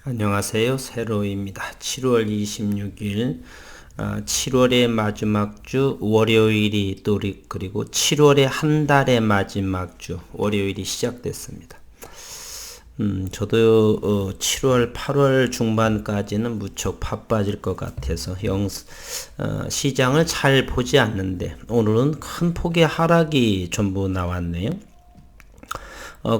안녕하세요. 세로입니다. 7월 26일 7월의 마지막 주 월요일이 그리고 7월의 한 달의 마지막 주 월요일이 시작됐습니다. 저도 7월 8월 중반까지는 무척 바빠질 것 같아서 시장을 잘 보지 않는데 오늘은 큰 폭의 하락이 전부 나왔네요.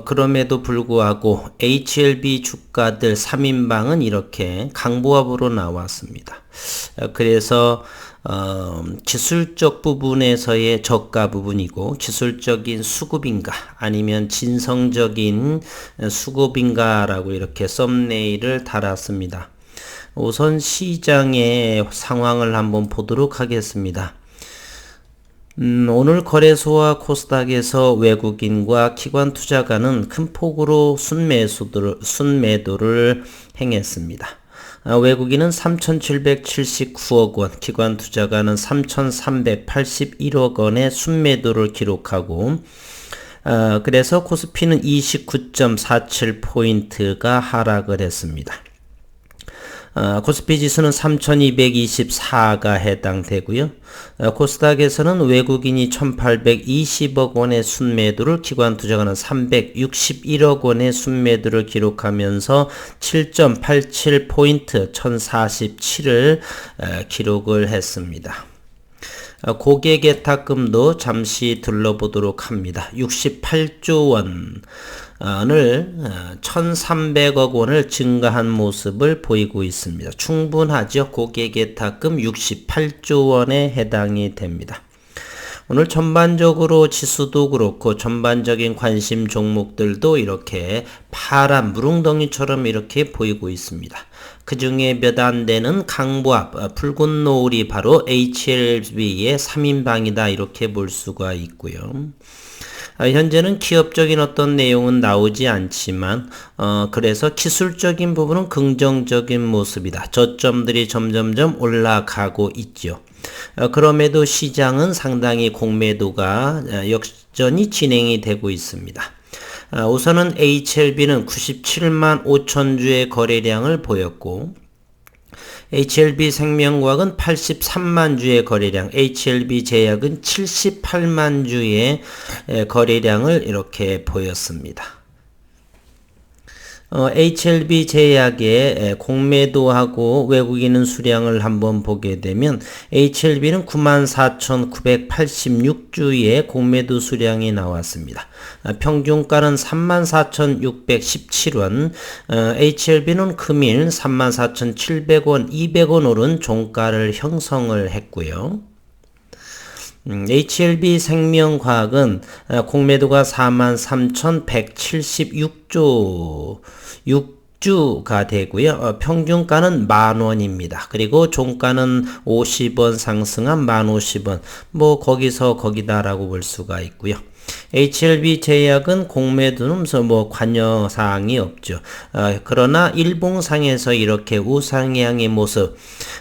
그럼에도 불구하고 HLB 주가들 3인방은 이렇게 강보합으로 나왔습니다. 그래서 기술적 부분에서의 저가 부분이고 기술적인 수급인가 아니면 진성적인 수급인가라고 이렇게 썸네일을 달았습니다. 우선 시장의 상황을 한번 보도록 하겠습니다. 오늘 거래소와 코스닥에서 외국인과 기관 투자가는 큰 폭으로 순매도를 행했습니다. 외국인은 3,779억 원, 기관 투자가는 3,381억 원의 순매도를 기록하고 그래서 코스피는 29.47포인트가 하락을 했습니다. 코스피 지수는 3224가 해당되고요. 코스닥에서는 외국인이 1820억 원의 순매도를 기관 투자가는 361억 원의 순매도를 기록하면서 7.87포인트 1047을 기록을 했습니다. 고객예탁금도 잠시 둘러보도록 합니다. 68조 원을 1300억 원을 증가한 모습을 보이고 있습니다. 충분하죠. 고객예탁금 68조 원에 해당이 됩니다. 오늘 전반적으로 지수도 그렇고 전반적인 관심 종목들도 이렇게 파란 무릉덩이처럼 이렇게 보이고 있습니다. 그 중에 몇 안 되는 강보합, 붉은 노을이 바로 HLB의 3인방이다 이렇게 볼 수가 있고요. 현재는 기업적인 어떤 내용은 나오지 않지만 그래서 기술적인 부분은 긍정적인 모습이다. 저점들이 점점점 올라가고 있죠. 그럼에도 시장은 상당히 공매도가 역전이 진행이 되고 있습니다. 우선은 HLB는 97만 5천 주의 거래량을 보였고 HLB 생명과학은 83만 주의 거래량, HLB 제약은 78만 주의 거래량을 이렇게 보였습니다. HLB 제약의 공매도하고 외국인은 수량을 한번 보게 되면 HLB는 94,986주의 공매도 수량이 나왔습니다. 평균가는 34,617원, HLB는 금일 34,700원, 200원 오른 종가를 형성을 했고요. HLB 생명과학은 공매도가 43,176조 6주가 되고요. 평균가는 10,000원입니다. 그리고 종가는 50원 상승한 10,050원. 거기서 거기다라고 볼 수가 있고요. HLB 제약은 공매도는 관여 사항이 없죠. 그러나 일봉상에서 이렇게 우상향의 모습,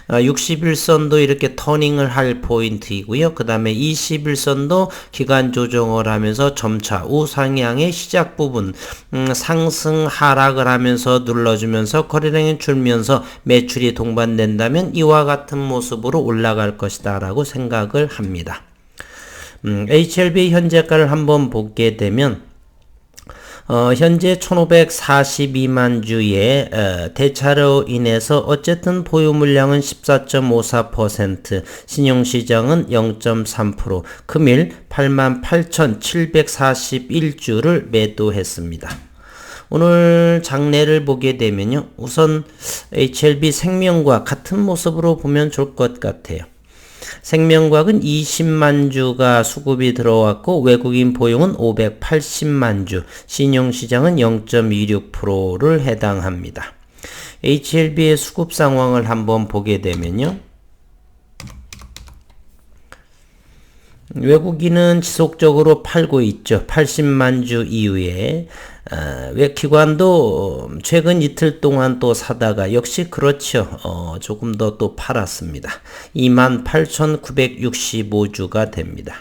60일선도 이렇게 터닝을 할 포인트이고요. 그 다음에 20일선도 기간 조정을 하면서 점차 우상향의 시작 부분, 상승 하락을 하면서 눌러주면서 거래량이 줄면서 매출이 동반된다면 이와 같은 모습으로 올라갈 것이다 라고 생각을 합니다. HLB 현재가를 한번 보게 되면 현재 1542만 주의 대차로 인해서 어쨌든 보유 물량은 14.54%, 신용시장은 0.3%, 금일 88,741주를 매도했습니다. 오늘 장내를 보게 되면요. 우선 HLB 생명과 같은 모습으로 보면 좋을 것 같아요. 생명과학은 20만 주가 수급이 들어왔고 외국인 보유는 580만 주, 신용시장은 0.26%를 해당합니다. HLB의 수급 상황을 한번 보게 되면요. 외국인은 지속적으로 팔고 있죠. 80만 주 이후에 기관도 최근 이틀 동안 또 사다가 역시 그렇죠. 조금 더 또 팔았습니다. 28,965주가 됩니다.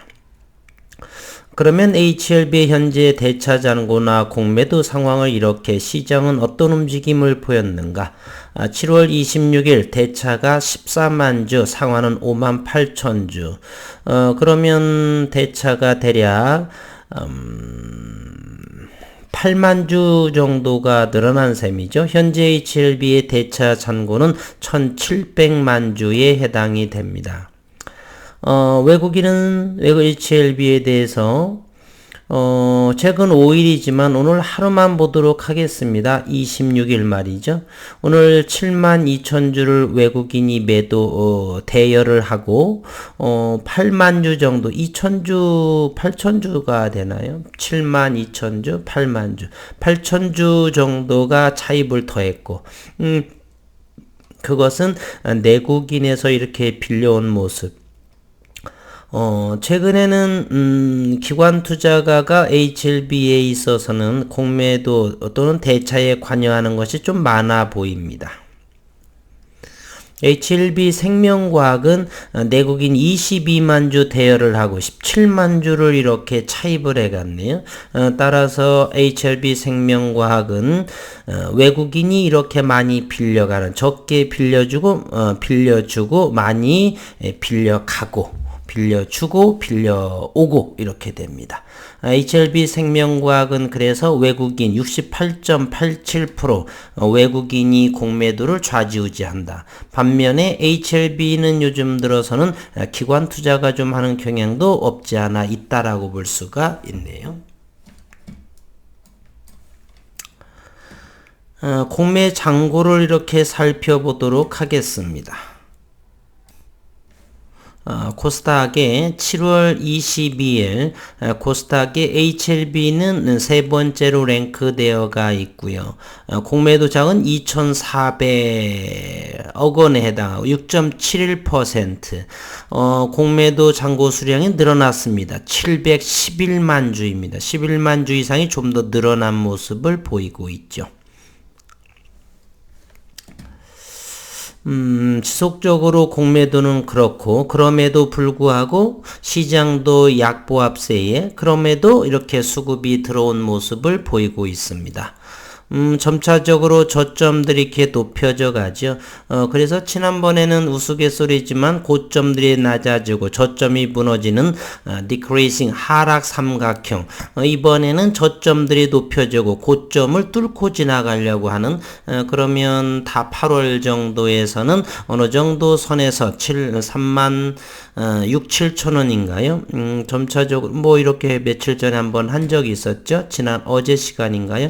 그러면 HLB의 현재 대차 잔고나 공매도 상황을 이렇게 시장은 어떤 움직임을 보였는가? 7월 26일 대차가 14만 주, 상환은 5만 8천 주. 그러면 대차가 대략 8만 주 정도가 늘어난 셈이죠. 현재 HLB의 대차 잔고는 1,700만 주에 해당이 됩니다. 외국인은 HLB에 대해서 최근 5일이지만 오늘 하루만 보도록 하겠습니다. 26일 말이죠. 오늘 7만 2천 주를 외국인이 매도 대여를 하고 8만 주 정도 2천 주 8천 주가 되나요? 7만 2천 주 8만 주 8천 주 정도가 차입을 더했고 그것은 내국인에서 이렇게 빌려온 모습. 최근에는 기관 투자가가 HLB에 있어서는 공매도 또는 대차에 관여하는 것이 좀 많아 보입니다. HLB 생명과학은 내국인 22만 주 대여를 하고 17만 주를 이렇게 차입을 해갔네요. 따라서 HLB 생명과학은 외국인이 이렇게 많이 빌려가는, 적게 빌려주고 많이 빌려가고 빌려주고 빌려오고 이렇게 됩니다. HLB 생명과학은 그래서 외국인 68.87% 외국인이 공매도를 좌지우지한다. 반면에 HLB는 요즘 들어서는 기관 투자가 좀 하는 경향도 없지 않아 있다라고 볼 수가 있네요. 공매 잔고를 이렇게 살펴보도록 하겠습니다. 코스닥의 7월 22일 코스닥의 HLB는 세 번째로 랭크되어가 있고요. 공매도장은 2,400억 원에 해당하고 6.71%. 공매도 잔고 수량이 늘어났습니다. 711만 주입니다. 11만 주 이상이 좀 더 늘어난 모습을 보이고 있죠. 지속적으로 공매도는 그렇고 그럼에도 불구하고 시장도 약보합세에 그럼에도 이렇게 수급이 들어온 모습을 보이고 있습니다. 점차적으로 저점들이 이렇게 높여져 가죠. 그래서 지난번에는 우스갯소리지만 고점들이 낮아지고 저점이 무너지는 decreasing 하락 삼각형. 이번에는 저점들이 높여지고 고점을 뚫고 지나가려고 하는 그러면 다 8월 정도에서는 어느 정도 선에서 3만 6, 7천 원인가요? 점차적으로 뭐 이렇게 며칠 전에 한번 한 적이 있었죠. 지난 어제 시간인가요?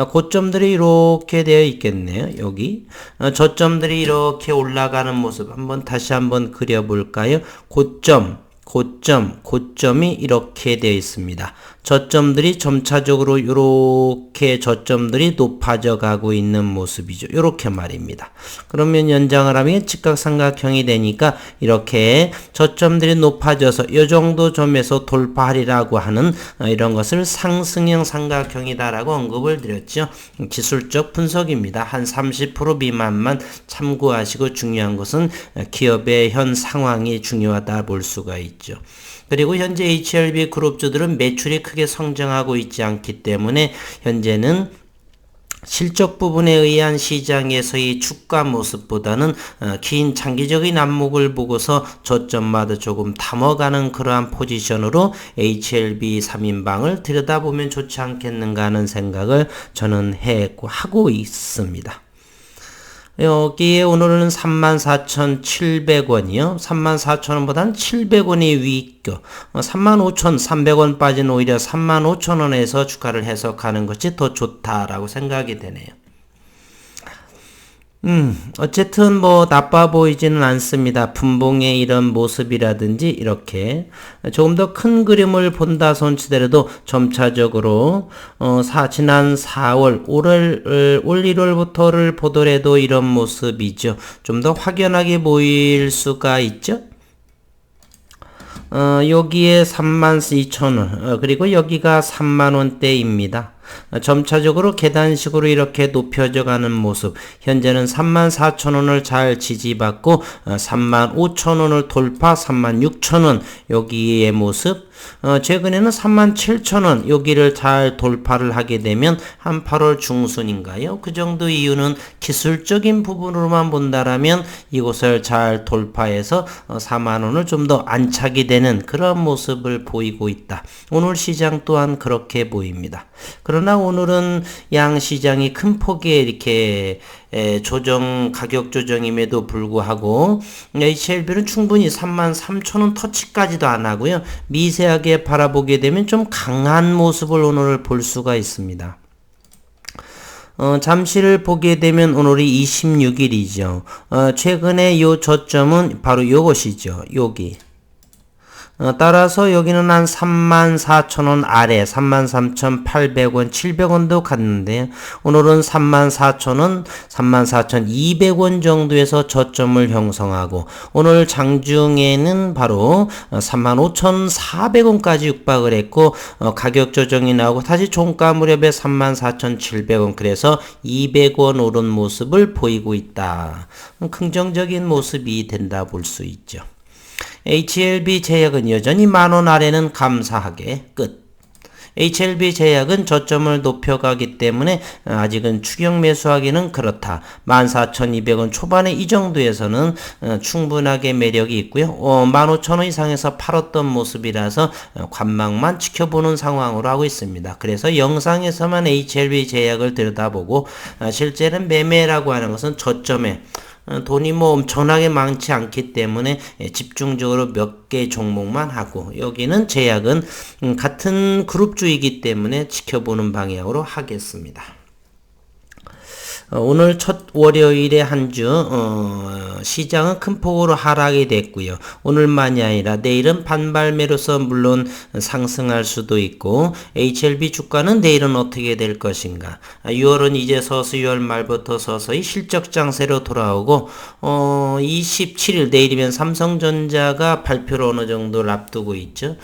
고점들이 이렇게 되어 있겠네요. 여기 저점들이 이렇게 올라가는 모습 다시 한번 그려볼까요? 고점이 이렇게 되어 있습니다. 저점들이 점차적으로 이렇게 저점들이 높아져 가고 있는 모습이죠. 이렇게 말입니다. 그러면 연장을 하면 직각삼각형이 되니까 이렇게 저점들이 높아져서 이 정도 점에서 돌파하리라고 하는 이런 것을 상승형 삼각형이다라고 언급을 드렸죠. 기술적 분석입니다. 한 30% 미만만 참고하시고 중요한 것은 기업의 현 상황이 중요하다 볼 수가 있죠. 그리고 현재 HLB 그룹주들은 매출이 크게 성장하고 있지 않기 때문에 현재는 실적 부분에 의한 시장에서의 주가 모습보다는 긴 장기적인 안목을 보고서 저점마다 조금 담아가는 그러한 포지션으로 HLB 3인방을 들여다보면 좋지 않겠는가 하는 생각을 저는 하고 있습니다. 여기에 오늘은 34,700원이요. 34,000원보다는 700원이 위있고 35,300원 빠진 오히려 35,000원에서 주가를 해석하는 것이 더 좋다라고 생각이 되네요. 어쨌든 뭐 나빠 보이지는 않습니다. 분봉의 이런 모습이라든지 이렇게 조금 더 큰 그림을 본다 손치더라도 점차적으로 지난 4월 올 1월부터를 보더라도 이런 모습이죠. 좀 더 확연하게 보일 수가 있죠. 여기에 32,000원 그리고 여기가 3만원대입니다. 점차적으로 계단식으로 이렇게 높여져 가는 모습. 현재는 34,000원을 잘 지지받고 35,000원을 돌파, 36,000원 여기의 모습. 최근에는 37,000원 여기를 잘 돌파를 하게 되면 한 8월 중순인가요? 그 정도 이유는 기술적인 부분으로만 본다라면 이곳을 잘 돌파해서 4만원을 좀 더 안착이 되는 그런 모습을 보이고 있다. 오늘 시장 또한 그렇게 보입니다. 그러나 오늘은 양 시장이 큰 폭의 이렇게 가격 조정임에도 불구하고 HLB는 충분히 33,000원 터치까지도 안 하고요. 미세하게 바라보게 되면 좀 강한 모습을 오늘 볼 수가 있습니다. 잠시를 보게 되면 오늘이 26일이죠. 최근에 요 저점은 바로 요것이죠. 여기. 따라서 여기는 한 34,000원 아래 33,800원 700원도 갔는데요. 오늘은 34,000원 34,200원 정도에서 저점을 형성하고 오늘 장중에는 바로 35,400원까지 육박을 했고 가격 조정이 나오고 다시 종가 무렵에 34,700원 그래서 200원 오른 모습을 보이고 있다. 긍정적인 모습이 된다 볼 수 있죠. HLB 제약은 여전히 10,000원 아래는 감사하게 끝. HLB 제약은 저점을 높여가기 때문에 아직은 추격 매수하기는 그렇다. 14,200원 초반에 이 정도에서는 충분하게 매력이 있고요. 15,000원 이상에서 팔았던 모습이라서 관망만 지켜보는 상황으로 하고 있습니다. 그래서 영상에서만 HLB 제약을 들여다보고 실제는 매매라고 하는 것은 저점에 돈이 엄청나게 많지 않기 때문에 집중적으로 몇 개 종목만 하고 여기는 제약은 같은 그룹주이기 때문에 지켜보는 방향으로 하겠습니다. 오늘 첫 월요일의 한 주 시장은 큰 폭으로 하락이 됐고요. 오늘만이 아니라 내일은 반발매로서 물론 상승할 수도 있고 HLB 주가는 내일은 어떻게 될 것인가. 6월은 이제 서서히 6월 말부터 서서히 실적 장세로 돌아오고 27일 내일이면 삼성전자가 발표를 어느 정도 앞두고 있죠.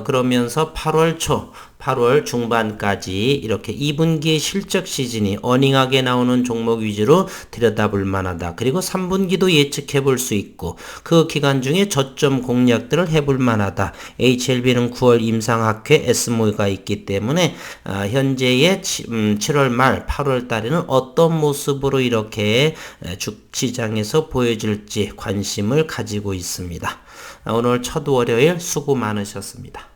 그러면서 8월 중반까지 이렇게 2분기의 실적 시즌이 어닝하게 나오는 종목 위주로 들여다볼 만하다. 그리고 3분기도 예측해 볼 수 있고 그 기간 중에 저점 공략들을 해볼 만하다. HLB는 9월 임상학회 SMO가 있기 때문에 현재의 7월 말 8월 달에는 어떤 모습으로 이렇게 주시장에서 보여질지 관심을 가지고 있습니다. 오늘 첫 월요일 수고 많으셨습니다.